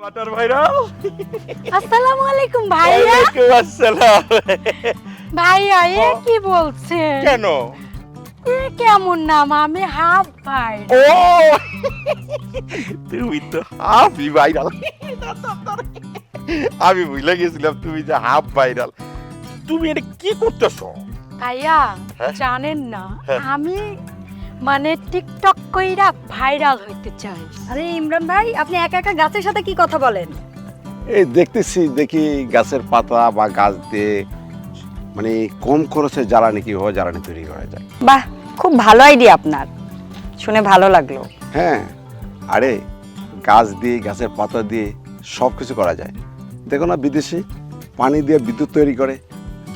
Water viral. আসসালামু আলাইকুম ভাইয়া। ওয়ালাইকুম আসসালাম। ভাইয়া এ কি বলছেন? কেন? এ কেমন নাম? আমি হাফ ভাই। ও তুমি তো হাফই ভাইরাল। আমি ভুলে গেছিলাম তুমি যে হাফ ভাইরাল। তুমি এটা কি করতেছো? ভাইয়া হ্যাঁ? জানেন না হ্যাঁ। আমি মানে টিকটক কইরা ভাইরাল হইতে চাই। আরে ইমরান ভাই, আপনি একা একা গাছের সাথে কি কথা বলেন? এই দেখি গাছের পাতা বা গাছ দিয়ে মানে কম খরচে জ্বালানি কিভাবে জ্বালানি তৈরি করা যায়। বাহ, খুব ভালো আইডিয়া আপনার, শুনে ভালো লাগলো। হ্যাঁ, আরে গাছ দিয়ে গাছের পাতা দিয়ে সব কিছু করা যায়। দেখো না বিদেশে পানি দিয়ে বিদ্যুৎ তৈরি করে,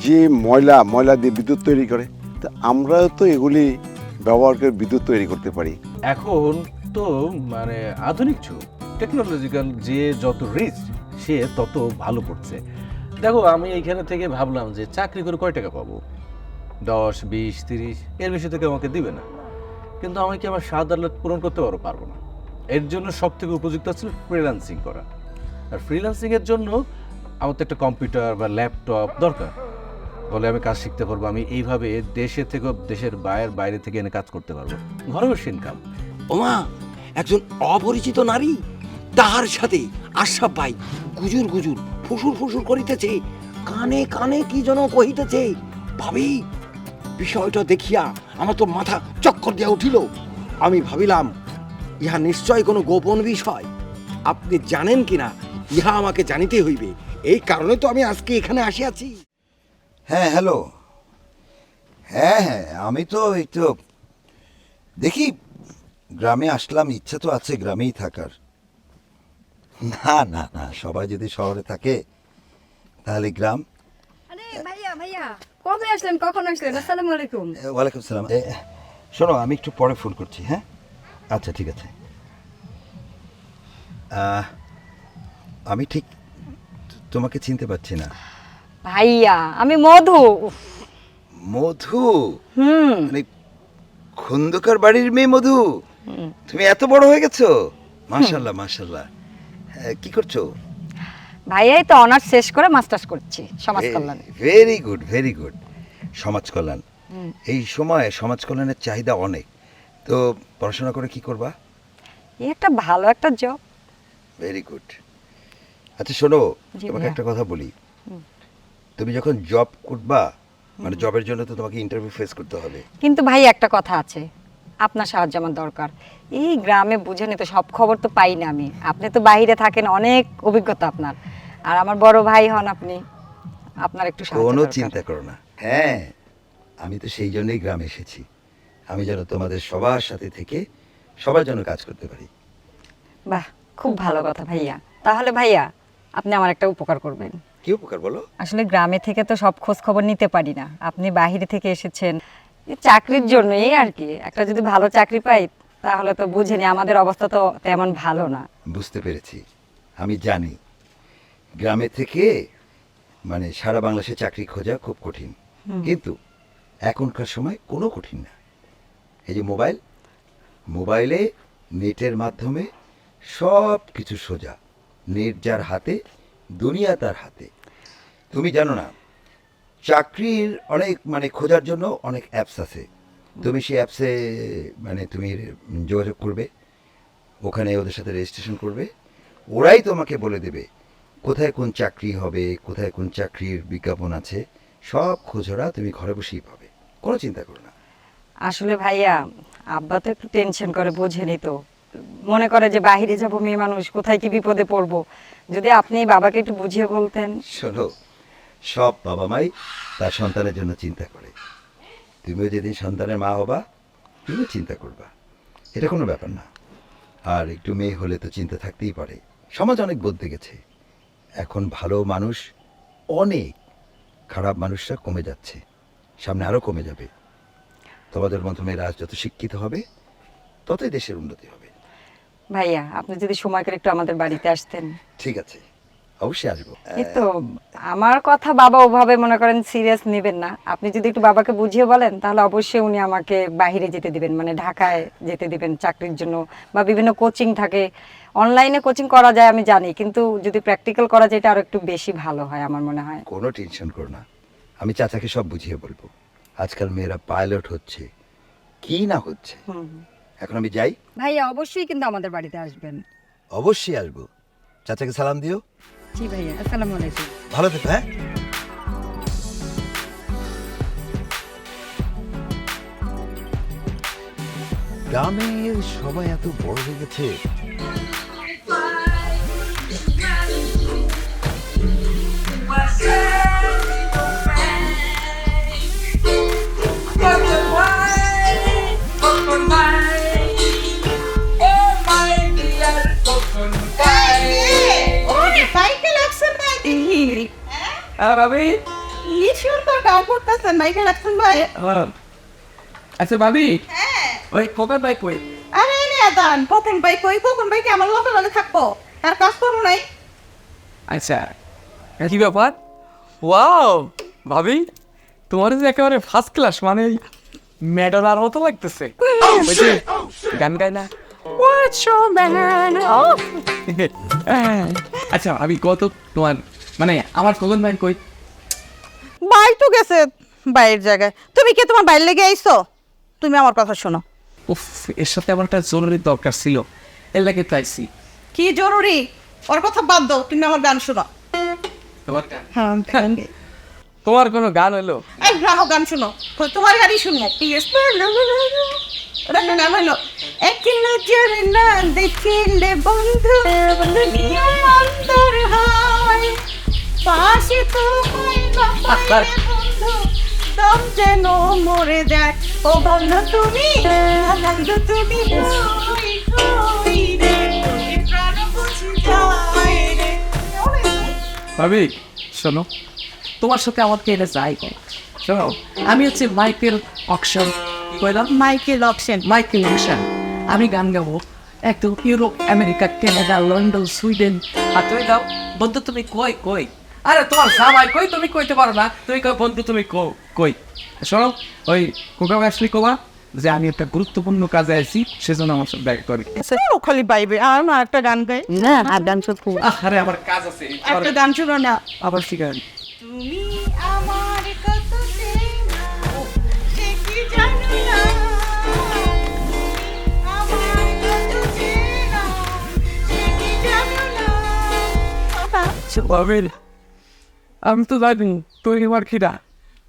যে ময়লা দিয়ে বিদ্যুৎ তৈরি করে, তো আমরাও তো এগুলি ব্যবহার করে বিদ্যুৎ তৈরি করতে পারি। এখন তো মানে আধুনিক যুগ, টেকনোলজিক্যাল, যে যত রিচ সে তত ভালো পড়ছে। দেখো আমি এইখানে থেকে ভাবলাম যে চাকরি করে কয় টাকা পাবো, 10, 20, 30, এর বেশি থেকে আমাকে দিবে না। কিন্তু আমি কি আমার স্বাদ আহ্লাদ পূরণ করতে পারবো না। এর জন্য সব থেকে উপযুক্ত ছিল ফ্রিল্যান্সিং করা। আর ফ্রিল্যান্সিংয়ের জন্য আমার তো একটা কম্পিউটার বা ল্যাপটপ দরকার, বলে আমি কাজ শিখতে পারবো। আমি এইভাবে দেশে থেকে দেশের বাইরে থেকে এনে কাজ করতে পারবো, ঘরে বসে ইনকাম। ওমা, একজন অপরিচিত নারী, তাহার সাথে আশা পাই গুজুর গুজুর ফুসুর ফুসুর করিতেছে, কানে কানে কি যেন কহিতেছে। ভাবি, বিষয়টা দেখিয়া আমার তো মাথা চক্কর দিয়া উঠিল। আমি ভাবিলাম ইহা নিশ্চয় কোনো গোপন বিষয়। আপনি জানেন কিনা ইহা আমাকে জানিতে হইবে, এই কারণে তো আমি আজকে এখানে আসিয়াছি। হ্যাঁ হ্যালো, হ্যাঁ, আমি তো এই তো দেখি গ্রামে আসলাম, ইচ্ছা তো আছে গ্রামেই থাকার। না না না, সবাই যদি শহরে থাকে তাহলে গ্রাম। আরে ভাইয়া ভাইয়া, কবে আসলেন, কখন আসলেন? আসসালামু আলাইকুম। ওয়ালাইকুম সালাম। শোনো, আমি একটু পরে ফোন করছি। হ্যাঁ, আচ্ছা ঠিক আছে। আমি ঠিক তোমাকে চিনতে পারছি না। ভাইয়া আমি মধু। মধু? মানে খন্দকার বাড়ির মেয়ে মধু? তুমি এত বড় হয়ে গেছো, মাশাআল্লাহ মাশাআল্লাহ। কি করছো? ভাইয়াই তো অনার্স শেষ করে মাস্টার্স করছি সমাজ কল্যাণ। Very good very good. সমাজ কল্যাণ, এই সময় সমাজ কল্যাণের চাহিদা অনেক। তো পড়াশোনা করে কি করবা? এই একটা ভালো একটা জব। Very good. আচ্ছা শোনো, জি তোমাকে ভাইয়া। একটা কথা বলি। তুমি যখন জব করবা, মানে জবের জন্য তো তোমাকে ইন্টারভিউ ফেস করতে হবে। কিন্তু ভাই একটা কথা আছে, আপনার সাহায্য আমার দরকার। এই গ্রামে বুঝেনি তো, সব খবর তো পাই না আমি। আপনি তো বাইরে থাকেন, অনেক অভিজ্ঞতা আপনার, আর আমার বড় ভাই হন আপনি। আপনার একটু সাহায্য কোনো দরকার। চিন্তা করো না। হ্যাঁ, আমি তো সেই জন্যই গ্রামে এসেছি। আমি যেন তোমাদের সবার সাথে থেকে সবার জন্য কাজ করতে পারি। বাহ, খুব ভালো কথা ভাইয়া। তাহলে ভাইয়া আপনি আমার একটা উপকার করবেন। কি উপকার বলো? আসলে গ্রামে থেকে তো সব খোঁজ খবর নিতে পারি না, আপনি বাইরে থেকে এসেছেন এই চাকরির জন্য, এই আর কি। একটা যদি ভালো চাকরি পাই তাহলে তো বুঝেনি, আমাদের অবস্থা তো তেমন ভালো না। বুঝতে পেরেছি, আমি জানি গ্রামে থেকে মানে সারা বাংলাদেশে চাকরি খোঁজা খুব কঠিন, কিন্তু এখনকার সময় কোনো কঠিন না। এই যে মোবাইলে নেটের মাধ্যমে সব কিছু সোজা। নেট যার হাতে, দুনিয়া তার হাতে। তুমি জানো না, চাকরির অনেক মানে খোঁজার জন্য অনেক অ্যাপস আছে। তুমি সেই অ্যাপসে মানে তুমি যোগাযোগ করবে, ওখানে ওদের সাথে রেজিস্ট্রেশন করবে। ওরাই তোমাকে বলে দেবে কোথায় কোন চাকরি হবে, কোথায় কোন চাকরির বিজ্ঞাপন আছে। সব খোঁজরা তুমি ঘরে বসেই পাবে, কোনো চিন্তা করো না। আসলে ভাইয়া আব্বা তো একটু টেনশন করে, বোঝেনি তো। মনে করে যে বাইরে যাব, মেয়ে মানুষ, কোথায় কি বিপদে পড়বো। যদি আপনি বাবাকে একটু বুঝিয়ে বলতেন। শোনো, সব বাবা মাই তার সন্তানের জন্য চিন্তা করে। তুমিও যেদিন সন্তানের মা হবা, তুমিও চিন্তা করবা, এটা কোনো ব্যাপার না। আর একটু মেয়ে হলে তো চিন্তা থাকতেই পারে। সমাজ অনেক বদলে গেছে, এখন ভালো মানুষ অনেক, খারাপ মানুষরা কমে যাচ্ছে, সামনে আরও কমে যাবে। তোমাদের মতো মেয়েরা আজ যত শিক্ষিত হবে, ততই দেশের উন্নতি হবে। ভাইয়া আপনি যদি সময় করে একটু আমাদের বাড়িতে আসতেন। ঠিক আছে, অবশ্যই আসবো। এই তো আমার কথা বাবা ওভাবে মনে করেন সিরিয়াস নেবেন না। আপনি যদি একটু বাবাকে বুঝিয়ে বলেন তাহলে অবশ্যই উনি আমাকে বাইরে যেতে দিবেন, মানে ঢাকায় যেতে দিবেন চাকরির জন্য, বা বিভিন্ন কোচিং থাকে, অনলাইনে কোচিং করা যায় আমি জানি, কিন্তু যদি প্র্যাকটিক্যাল করা যায় এটা আরো একটু বেশি ভালো হয় আমার মনে হয়। কোনো টেনশন করো না, আমি চাচাকে সব বুঝিয়ে বলবো। আজকাল মেয়েরা পাইলট হচ্ছে, কি না হচ্ছে। এখন আমি যাই। ভাইয়া অবশ্যই কিন্তু আমাদের বাড়িতে আসবেন। অবশ্যই আসবো। চাচাকে সালাম দিও। জি ভাইয়া, আসসালামু আলাইকুম। ভালো থেকো। হ্যাঁ, গ্রামের সবাই এত বড় হয়ে গেছে। আচ্ছা ভাবি, ওই খোকার বাইক কই? আরে দান কখন ভাই কই কখন ভাই কি আমার লগে লগে থাকবো, তার কাজ করবো নাই। আচ্ছা, কি ব্যাপার? ওয়াও ভাবি, তোমার যে একেবারে ফার্স্ট ক্লাস, মানে মেডলার মতো লাগতেছে। ওই যে গান গায় না, What's your man? আচ্ছা ভাবি, কত তোমার মানে আমার খোকন ভাই কই? ভাই তো গেছে বাইরের জায়গায়, তুমি কি তোমার বাইরে লেগে আইছো? তুমি আমার কথা শোনো। উফ, এর সাথে আমার একটা জরুরি দরকার ছিল, এর লাগে পাইছি। কি জরুরি? ওর কথা বাদ দাও, তুমি আমার গান শোনো। তোমার গান? হ্যাঁ গান গে। তোমার কোনো গান হলো? এই রাহো গান শোনো, তোমার গানই শুনবো। ঠিক আছে, ওটা একটা গান হলো, এক নজরে না দেখিলে বন্ধু অন্তর হয়, পাশে তোমায় না পাইলে বন্ধু দম যেন মরে যায়। ও বন্ধু তুমি, বন্ধু তুমি কই কই রে, প্রাণ বুঝে যায় রে। ভাবি শোনো, তোমার সাথে আমাকে এটা যাই কর। শোনো, আমি হচ্ছে মাইকেল অকশন, কি কইলাম? Michael option. Michael auction. আমি গান গাবো একদম Europe, America, Canada, London, Sweden. আর তুমি দাও বন্ধু তুমি কই কই। আরে তোমার জামাই কই, তুমি কইতে পারো না, তুমি কই বন্ধু তুমি কই। শোনো, ওই কোকা আসলে কোবা যে আমি একটা গুরুত্বপূর্ণ কাজে আছি, সেজন্য আমার সাথে দেখা করি। খালি বাইবে আর না একটা গান গাই না আর গান শুনবো। আরে আমার কাজ আছে, একটা গান শুনো না। আবার শিখান। তুমি আমার কত চেনা, সে কি জানো না, আমার কত চেনা, সে কি জানো না। ভাবি, আমি তো জানি তুমি আমার খিরা,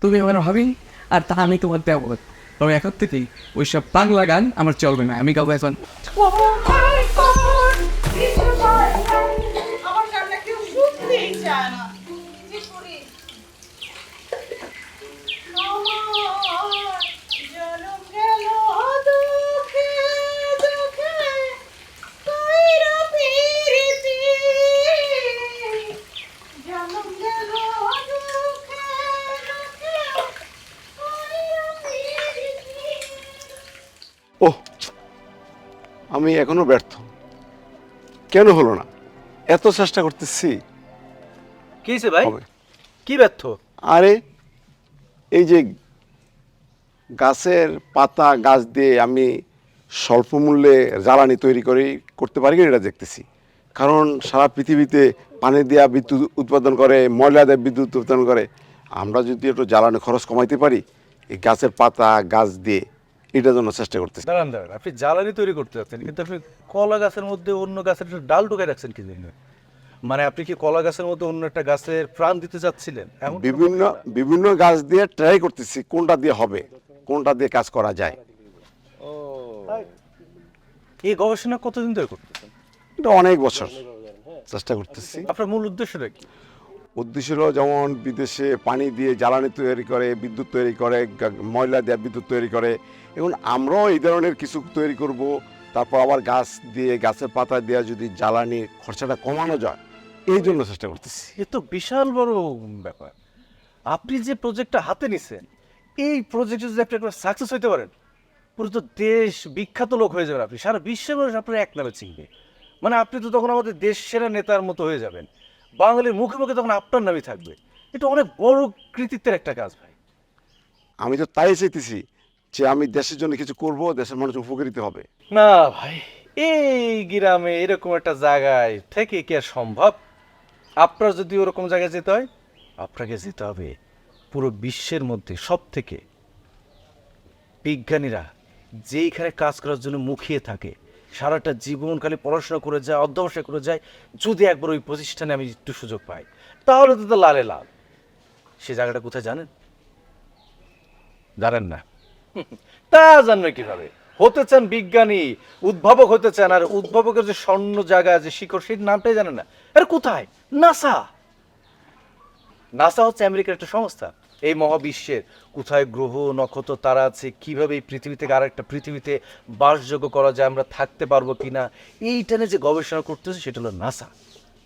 তুমি আমার ভাবি, আর তা আমি তোমার দেবত। তবে এখন থেকেই ওইসব বাংলা গান আমার চলবে না, আমি গাবো এখন। Oh my God, it's my life. আমার গানটা কেউ শুনতেই চায় না। কি করি? আমার জনম গেল দুঃখে দুঃখে, কইরা পিরিতি। জনম গেল দুঃখে দুঃখে, কইরা পিরিতি। ওহ, আমি এখনো ব্যর্থ। কেন হলো না? এত চেষ্টা করতেছি। কি হয়েছে ভাই? হবে। কি ব্যর্থ? আরে এই যে গাছের পাতা গাছ দিয়ে আমি স্বল্প মূল্যে জ্বালানি তৈরি করতে পারি কিনা এটা দেখতেছি। কারণ সারা পৃথিবীতে পানি দেওয়া বিদ্যুৎ উৎপাদন করে, ময়লা দেওয়া বিদ্যুৎ উৎপাদন করে। আমরা যদি একটু জ্বালানি খরচ কমাইতে পারি এই গাছের পাতা গাছ দিয়ে, এটার জন্য চেষ্টা করতেছি। দাঁড়ান দাঁড়ান, আপনি জ্বালানি তৈরি করতে যাচ্ছেন, কিন্তু আপনি কলা গাছের মধ্যে অন্য গাছের একটা ডাল ঢুকাই রাখছেন কি জন্য? মানে আপনি কি কলা গাছের মধ্যে অন্য একটা গাছের প্রাণ দিতে চাচ্ছিলেন? এমন বিভিন্ন গাছ দিয়ে ট্রাই করতেছি কোনটা দিয়ে হবে, কোনটা দিয়ে কাজ করা যায়। এই গবেষণা কতদিন ধরে করতেছেন? এটা অনেক বছর চেষ্টা করতেছি। আপনার মূল উদ্দেশ্যটা কি? উদ্দেশ্য হলো যেমন বিদেশে পানি দিয়ে জ্বালানি তৈরি করে, বিদ্যুৎ তৈরি করে, ময়লা দিয়ে বিদ্যুৎ তৈরি করে, এখন আমরাও এই ধরনের কিছু তৈরি করব। তারপর আবার গাছ দিয়ে, গাছের পাতা দিয়ে যদি জ্বালানি খরচাটা কমানো যায়, এই জন্য চেষ্টা করতেছি। এ তো বিশাল বড় ব্যাপার। আপনি যে প্রজেক্টটা হাতে নিছেন, এই প্রজেক্টে যদি আপনি একবার সাকসেস হইতে পারেন, পুরো তো দেশ বিখ্যাত লোক হয়ে যাবেন। আপনি সারা বিশ্বের মানুষ আপনার এক নামে চিনবে। মানে আপনি তো তখন আমাদের দেশ সেরা নেতার মতো হয়ে যাবেন। বাঙালির মুখে মুখে তখন আপনার নামই থাকবে। এটা অনেক বড় কৃতিত্বের একটা কাজ ভাই। আমি তো তাই চাইতেছি যে আমি দেশের জন্য কিছু করব, দেশের মানুষ উপকৃত হবে। না ভাই, এই গ্রামে এরকম একটা জায়গায় থেকে কি আর সম্ভব? আপনার যদি ওরকম জায়গায় যেতে হয়, আপনাকে যেতে হবে পুরো বিশ্বের মধ্যে সব থেকে বিজ্ঞানীরা যেইখানে কাজ করার জন্য মুখিয়ে থাকে, সারাটা জীবন খালি পড়াশোনা করে যায়, অধ্যবসায় করে যায়, যদি একবার ওই প্রতিষ্ঠানে আমি একটু সুযোগ পাই, তাহলে তো লালে লাল। সে জায়গাটা কোথায় জানেন? জানেন না? তা জানবে কিভাবে? হতে চান বিজ্ঞানী, উদ্ভাবক হতে চান, আর উদ্ভাবকের যে স্বর্ণ জায়গা, যে শিখর, সেই নামটাই জানেন না। আরে কোথায়? নাসা। নাসা হচ্ছে আমেরিকার একটা সংস্থা। এই মহাবিশ্বের কোথায় গ্রহ নক্ষত্র তারা আছে, কিভাবে এই পৃথিবী থেকে আরেকটা পৃথিবীতে বাসযোগ্য করা যায়, আমরা থাকতে পারবো কিনা, এইটা নিয়ে যে গবেষণা করতেছে সেটা হলো নাসা।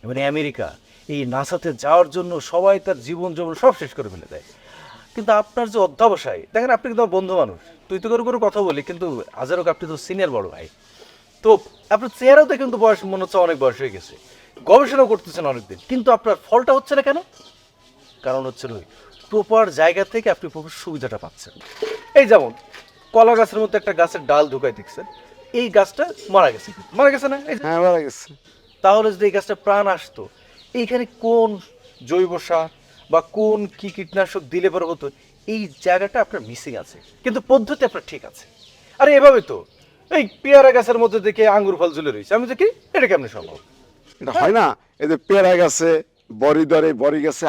মানে আমেরিকা এই নাসাতে যাওয়ার জন্য সবাই তার জীবন যৌবন সব শেষ করে ফেলে দেয়। কিন্তু আপনার যে অধ্যবসায়, দেখেন আপনি কিন্তু আমার বন্ধু মানুষ, তুই তো করে কথা বলি, কিন্তু আজারক আপনি তো সিনিয়র বড় ভাই, তো আপনার চেহারাতে কিন্তু বয়স মনে হচ্ছে অনেক বয়স হয়ে গেছে, গবেষণা করতেছেন অনেকদিন, কিন্তু আপনার ফলটা হচ্ছে না কেন? কারণ হচ্ছে ওই প্রপার জায়গা থেকে আপনি প্রপার সুবিধাটা পাচ্ছেন। এই যেমন কলা গাছের মধ্যে একটা গাছের ডাল ঢুকাই দেখছেন, এই গাছটা মারা গেছে, মারা গেছে না? হ্যাঁ, মারা গেছে। তাহলে যদি এই গাছটা প্রাণ আসতো, এইখানে কোন জৈব সার বা কোন কি কীটনাশক দিলে পরে হতো, এই জায়গাটা আপনার মিসিং আছে, কিন্তু পদ্ধতি আপনার ঠিক আছে। আরে এভাবে তো এই পেয়ারা গাছের মধ্যে দেখে আঙ্গুর ফল ঝুলে রয়েছে, আমি দেখি এটা কেমন সম্ভব? এটা হয় না? এই যে পেয়ারা গাছে বড়ি ধরে, বড়ি গাছে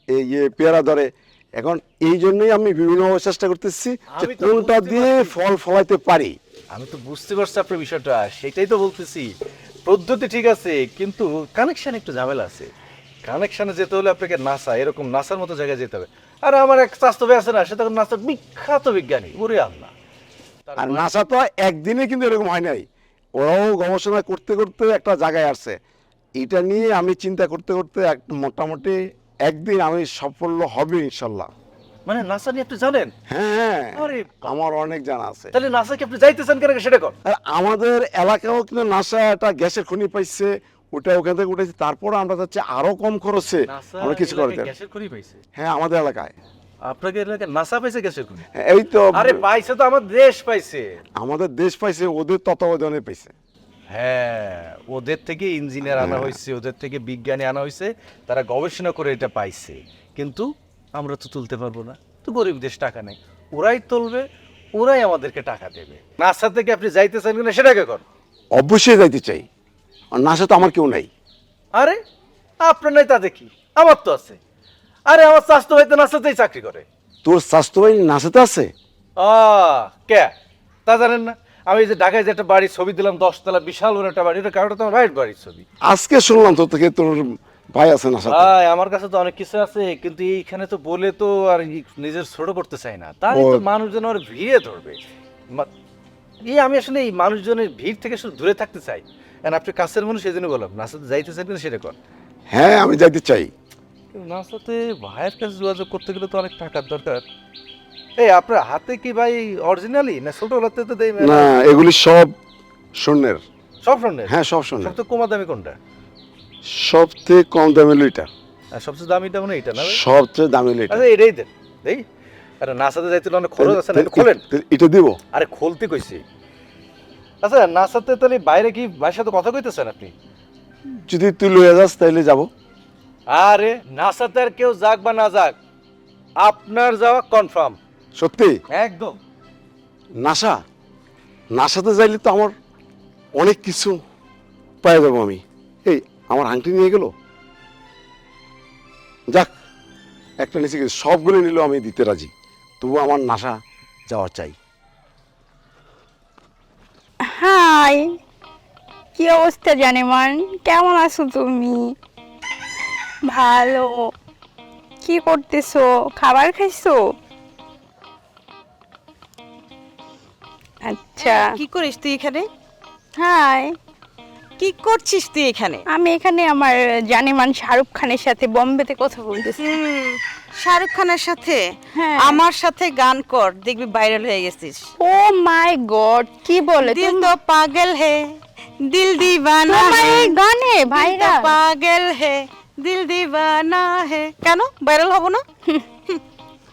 এই পেয়ারা ধরে। এখন এই জন্যই আমি বিভিন্ন চেষ্টা করতেছি যে আমি তো কোনটা বুঝতে দিয়ে পারছি। ফল ফলাইতে পারি। আমি তো বুঝতে পারছি আপনার বিষয়টা, সেটাই তো বলতেছি। পদ্ধতি ঠিক আছে, কিন্তু কানেকশন একটু ঝামেলা আছে। কানেকশনে যেতে হলে আপনাকে নাসা, এরকম নাসার মতো জায়গায় যেতে হবে। আর আমার এক স্বাস্থ্য আছে না, সেটা নাসার বিখ্যাত বিজ্ঞানী, ওরে আল্লাহ। আর নাসা তো একদিনে কিন্তু এরকম হয় নাই, ওরাও গবেষণা করতে করতে একটা জায়গায় আসছে। এটা নিয়ে আমি চিন্তা করতে করতে মোটামুটি একদিন আমি সাফল্য হবে ইনশাল্লাহ। মানে নাসা নিয়ে আপনি জানেন? হ্যাঁ, আরে আমার অনেক জানা আছে। তাহলে নাসা কি আপনি যাইতেছেন কেন, সেটা কর। আর আমাদের এলাকাও কিন্তু নাসা একটা গ্যাসের খনি পাইছে, ওটা ওখান থেকে উঠেছে। তারপরে আমরা যাচ্ছি আরো কম খরচে আমরা কিছু করতে। গ্যাসের খনি পাইছে? হ্যাঁ, আমাদের এলাকায়। আপনাদের এলাকায় নাসা পাইছে গ্যাসের খনি? এই তো। আরে পাইছে তো, আমার দেশ পাইছে। আমাদের দেশ পাইছে, ওদের তত্ত্বাবধানে পাইছে। হ্যাঁ, ওদের থেকে ইঞ্জিনিয়ার আনা হয়েছে, ওদের থেকে বিজ্ঞানী আনা হয়েছে, তারা গবেষণা করে এটা পাইছে। কিন্তু আমরা তো তুলতে পারবো না, তো গরিব দেশ টাকা নেই, ওরাই তুলবে, ওরাই আমাদেরকে টাকা দেবে। নাসা থেকে আপনি যাইতেছেন কিনা সেটাকে কর। অবশ্যই যাইতে চাই, আর নাসা তো আমার কেউ নাই। আরে আপনার নাই তা দেখি, আমার তো আছে। আরে আমার স্বাস্থ্য ভাই তো নাসাতেই চাকরি করে। তোর স্বাস্থ্য বাহিনী নাসাতে আছে? কে তা জানেন না? আমি যে ঢাকায় যে একটা বাড়ির ছবি দিলাম, 10 তলা বিশাল বড় একটা বাড়ি, এটা কারোটা তোমার ভাইয়ের বাড়ির ছবি। আজকে শুনলাম তোর থেকে তোর ভাই আছে নাসাতে। আমার কাছে তো অনেক কিছু আছে, কিন্তু এইখানে তো বলে তো আর নিজের ছোট করতে চাই না, তাই তো মানুষজন আর ভিড়ে ধরবে। আমি আসলে এই মানুষজনের ভিড় থেকে শুধু দূরে থাকতে চাই। আপনি কাছের মানুষ, সেই জন্য বললাম নাসাতে যাইতেছেন কিন্তু সেটা কর। হ্যাঁ, আমি যাইতে চাই। নাসাতে ভাইয়ের কাছে যোগাযোগ করতে গেলে তো অনেক টাকার দরকার। এই আপনার হাতে কি ভাই অরিজিনালি না ছোট হলাতে তো দেই না, এগুলি সব স্বর্ণের। সব স্বর্ণের? হ্যাঁ, সব স্বর্ণের। সবচেয়ে কম দামি কোনটা? সবচেয়ে কম দামি লইটা। আর সবচেয়ে দামিটা মনে এটা না? সবচেয়ে দামি লইটা। আচ্ছা এটাই দেন, দেই। আরে নাসাতে যাইতে অনেক খরচ আছে না, খোলেন। এটা দিব? আরে খুলতে কইছি। আচ্ছা নাসাতে তাহলে বাইরে কি ভাইয়ের সাথে কথা কইতেছেন আপনি? যদি তুই লইয়া যাস তাইলে যাব। আরে নাসাতে আর কেউ যাক বা না যাক, আপনার যাওয়া কনফার্ম। সত্যি? একদম। নাসাতে যাইলে তো আমার অনেক কিছু পাই যাবো আমি। এই আমার আংটি নিয়ে গেল, যাক একটা নিচে গেছে, সবগুলো নিলেও আমি দিতে রাজি, তবু আমার নাসা যাওয়া চাই। হাই, কি অবস্থা জানেমান? কেমন আছো তুমি? ভালো। কি করতেছো? খাবার খাইছো? আচ্ছা। কি করিস তুই এখানে? হাই, কি করছিস তুই এখানে? আমি এখানে আমার জানেমান শাহরুখ খানের সাথে বোম্বেতে কথা বলতেছি। শাহরুখ খানের সাথে? হ্যাঁ। আমার সাথে গান কর, দেখবি ভাইরাল হয়ে গেছিস। ও মাই গড, কি বলে? দিল তো পাগল হে, দিল দিওয়ানা তোমার হে, এই গানে দিল তো ভাইরাল? পাগল হে, দিল দিওয়ানা হে। কেন ভাইরাল হব না?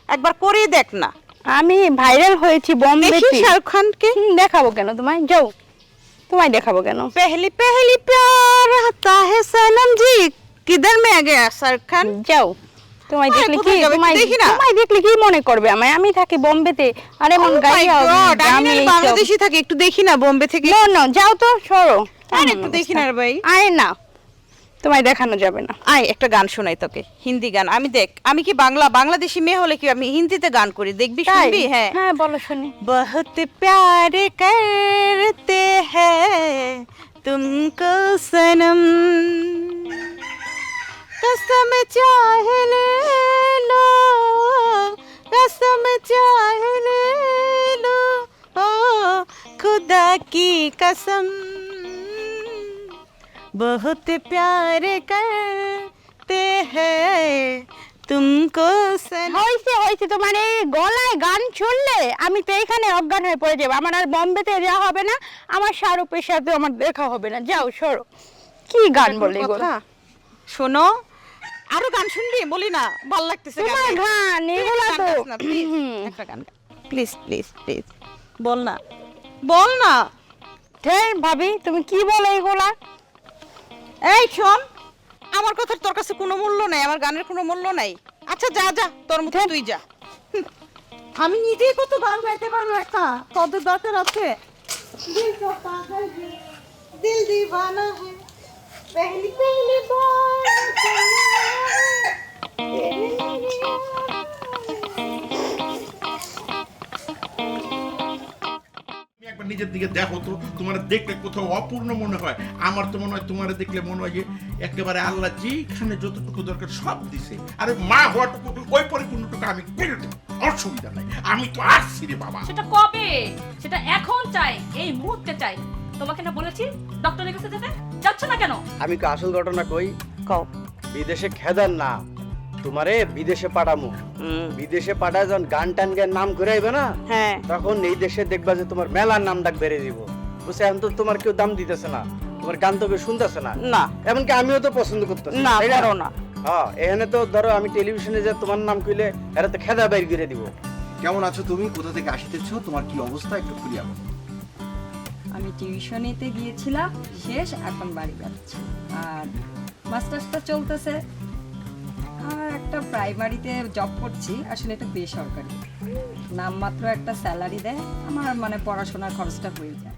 একবার করে দেখ না। আমি ভাইরাল হয়েছি দেখি বম্বেতে। শাহরুখ খানকে। দেখাবো কেন তোমায়? যাও, তোমায় দেখাবো কেন? पहली पहली प्यार होता है सनम जी, किधर में आ गया शाहरुख खान? যাও, তোমায় আরে, দেখলে কি কোথায় যাবে? তোমায় দেখি না। তোমায় দেখলে কি মনে করবে আমায়? আমি থাকি বোম্বেতে, আর এমন Oh my গাইয়া God, আমি আমি না এইসব- বাংলাদেশি থাকি, একটু দেখি না বোম্বে থেকে। No, no, যাও তো, সরো। আরে একটু দেখি না রে ভাই। আরে না, তোমায় দেখানো যাবে না। আয় একটা গান শোনাই তোকে, হিন্দি গান। আমি দেখ, আমি কি বাংলাদেশি মেয়ে হলে কি আমি হিন্দিতে গান করি, দেখবি তাই? শুনবি? হ্যাঁ হ্যাঁ, বলো শুনি। बहुत प्यार करते हैं तुमको सनम, कसम चाहे ले लो, कसम चाहे ले लो, ओ खुदा की कसम, बहुत प्यार करते हैं तुमको सनम। হয়েছে হয়েছে, তোমার এই গলায় গান শুনলে আমি তো এখানে অজ্ঞান হয়ে পড়ে যাবো। আমার আর বম্বেতে যাওয়া হবে না, আমার শাহরুখের সাথে আমার দেখা হবে না। যাও, সরো। কি গান বলে এগুলো? কথা শোনো, আরো গান শুনবি? বলি না, ভাল লাগতেছে তোমার গান এগুলো তো একটা গান প্লিজ প্লিজ প্লিজ বল না, বল না। ঢের ভাবি, তুমি কি বলো এগুলা? এই শোন, আমার কথার তোর কাছে কোনো মূল্য নাই, আমার গানের কোনো মূল্য নাই। আচ্ছা যা যা, তোর মতো তুই যা। আমি নিজেই কত গান গাইতে পারবো, একটা কত দরকার আছে। দিল তো পাগল है, दिल दीवाना है, पहली पहली बार তুমি একবার নিজের দিকে দেখো তো, তোমার দেখলে কোথাও অপূর্ণ মনে হয়? আমার তো মনে হয় তোমার দেখলে মনে হয় যে একেবারে আল্লাহ যেখানে যতটুকু দরকার সব দিছে। আরে মা হওয়াটুকু, ওই পরিপূর্ণটুকু আমি পেরে দেবো, অসুবিধা নাই। আমি তো আসছি রে বাবা। সেটা কবে? সেটা এখন চাই, এই মুহূর্তে চাই। তোমাকে না বলেছি ডক্টরের কাছে যেতে, যাচ্ছ না কেন? আমি তো আসল ঘটনা কই, কও। বিদেশে খেদার না, তোমারে বিদেশে পাঠামু। বিদেশে পাঠায় যখন গান টান গান নাম করে আইবে না, হ্যাঁ তখন এই দেশে দেখবা যে তোমার মেলার নাম ডাক বেড়ে দিব। বুঝছে? এখন তো তোমার কেউ দাম দিতেছে না, তোমার গান তো কেউ শুনতেছে না। না এমনকি আমিও তো পছন্দ করতেছি না, তাই করো না। হ্যাঁ, এখানে তো ধরো আমি টেলিভিশনে যে তোমার নাম কইলে এরা তো খেদা বাইর করে দিব। কেমন আছো তুমি? কোথা থেকে আসিতেছো? তোমার কি অবস্থা একটু খুলিয়া বলো। আমি টিউশনিতে গিয়েছিলাম, শেষ এখন বাড়ি যাচ্ছি। আর মাস্টার্সটা চলতেছে, আর একটা প্রাইমারিতে জব করছি। আসলে এটা বেসরকারি, নামমাত্র একটা স্যালারি দেয়, আমার মানে পড়াশোনার খরচটা হয়ে যায়।